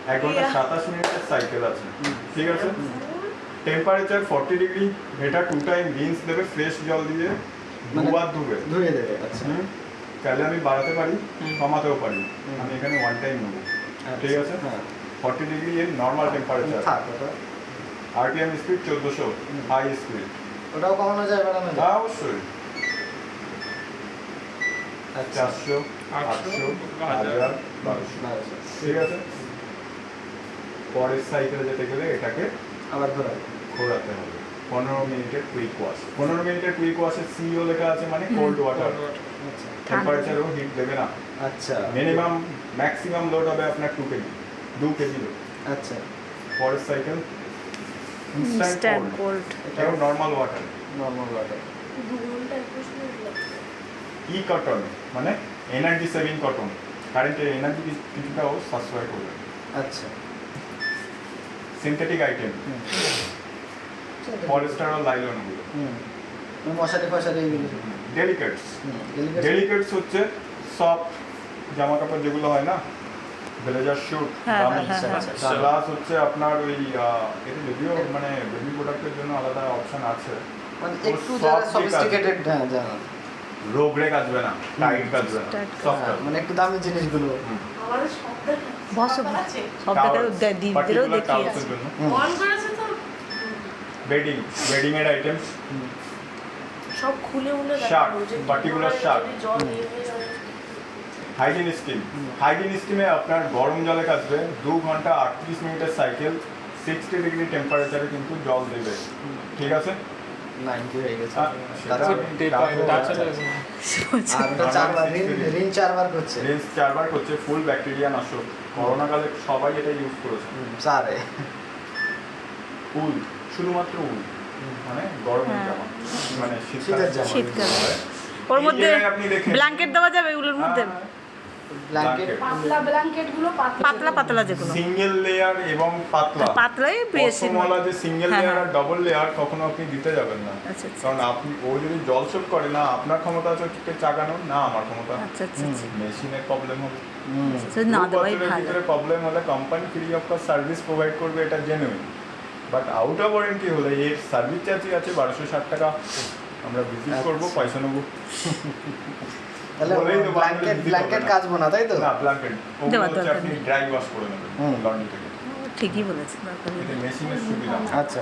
1 ঘন্টা 27 মিনিটের সাইকেল আছে, ঠিক আছে। টেম্পারেচার 40 ডিগ্রি, এটা 2 টাইম রিন্স দেবে ফ্রেশ জল দিয়ে, দুবার ধুয়ে দেবে। আচ্ছা, তাহলে আমি বাড়াতে পারি, কমাতেও পারি। আমি এখানে 1 টাইম নেবো, ঠিক আছে। 40 ডিগ্রি এর normal temperature, RPM speed 1400 high speed, ওটাও কমানো যায়, বাড়ানো যায়? হ্যাঁ অবশ্যই। 400, 800, 1000, 1200, ঠিক আছে। পরের সাইকেলে যেতে গেলে এটাকে আবার ঘোরাতে হবে। 15 মিনিটের কুইক ওয়াশ। 15 মিনিটের কুইক ওয়াশে সিও লেখা আছে, মানে কোল্ড ওয়াটার। আচ্ছা, টেম্পারেচারও হিট দেবে না। আচ্ছা, মিনিমাম ম্যাক্সিমাম লোড হবে আপনার 2 কেজি লোড। আচ্ছা। পরের সাইকেল ইনস্ট্যান্ট কোল্ড, এটাও নর্মাল ওয়াটার। ই কটন মানে এনার্জি সেভিং কটন, কারেন্টের এনার্জি কিছুটাও সাশ্রয় করবে। আচ্ছা, সিনথেটিক আইটেম, পলিস্টার আর লাইলন গুলো। মশারি ফশারি এগুলো। ডেলিকেটস, ডেলিকেটস হচ্ছে সফট জামা কাপড় যেগুলো হয় না, ব্লেজার স্যুট, প্লাস হচ্ছে আপনার ওই এটা যদিও মানে বেবি প্রোডাক্টের জন্য আলাদা অপশন আছে, মানে একটু যারা সফিস্টিকেটেড জানা, রোগরে কাজবে না, টাইট কাজবে না, সফট, মানে একটু দামি জিনিসগুলো। বসো সব দেখা দিদিরও দেখি আছে। বেডিং, বেডিং এর আইটেম, সব খুলে উলে shirt, particular shirt. Hygiene scheme, hygiene স্কিমে আপনার গরম জলে কাচবে, 2 ঘন্টা 38 মিনিটের সাইকেল, 60 ডিগ্রি টেম্পারেচারে কিন্তু জল দেবে, ঠিক আছে। 90 হয়ে গেছে। রিন 4 বার করছে, রিন্স 4 বার করছে, ফুল ব্যাকটেরিয়া নাশক। করোনা কালে সবাই এটা ইউজ করেছে। সারে উল, শুধুমাত্র উল, মানে গরমের জামা, মানে শীতের জামা। শীতকালে ওর মধ্যে ব্ল্যাঙ্কেট দেওয়া যাবে এগুলোর মধ্যে, ব্ল্যাঙ্কেট, পাতলা ব্ল্যাঙ্কেট গুলো পাতলা পাতলা যেগুলো সিঙ্গেল লেয়ার এবং পাতলা, পাতলাই বেশি। পশমওয়ালা যে সিঙ্গেল লেয়ার আর ডবল লেয়ার কখনো আপনি দিতে যাবেন না, আচ্ছা, আচ্ছা। কারণ আপনি ও যদি জল শোধ করে না, আপনার ক্ষমতা আছে ওকে চাগানোর, না আমার ক্ষমতা। আচ্ছা, আচ্ছা, আচ্ছা। মেশিনের প্রবলেম হবে, আচ্ছা, না দেওয়াই ভালো। প্রবলেম হলে company free of cost service provide করবে, এটা genuine. But out of warranty হলে এর সার্ভিস চার্জই আছে 1260 টাকা, আমরা ভিজিট করবো, পয়সা নেবো। তাহলে ব্ল্যাঙ্কেট কাচবো না, তাই তো? না, ব্ল্যাঙ্কেট দেওয়ার হচ্ছে দরকার আপনি নেই। ড্রাই ওয়াশ করে নেবেন লন্ড্রি থেকে। ঠিকই বলেছেন, দরকার নেই। এটা মেশিনের সুবিধা। আচ্ছা,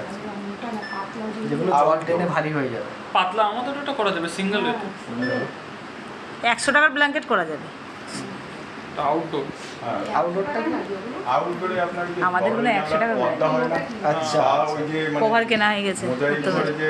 যেগুলো জল টেনে ভারী হয়ে যাবে। পাতলা আমাদের ওটা করা যাবে সিঙ্গেল রেট, 100 টাকার ব্ল্যাঙ্কেট করা যাবে। আউটডোর। আউটডোরটা আউটডোরে আপনার যে আমাদের কোনো 100 টাকা পর্দা হয় না, আচ্ছা, বা ওই যে মানে কভার কেনা হয়ে গেছে, মোজাইক করতে করে হবে। যে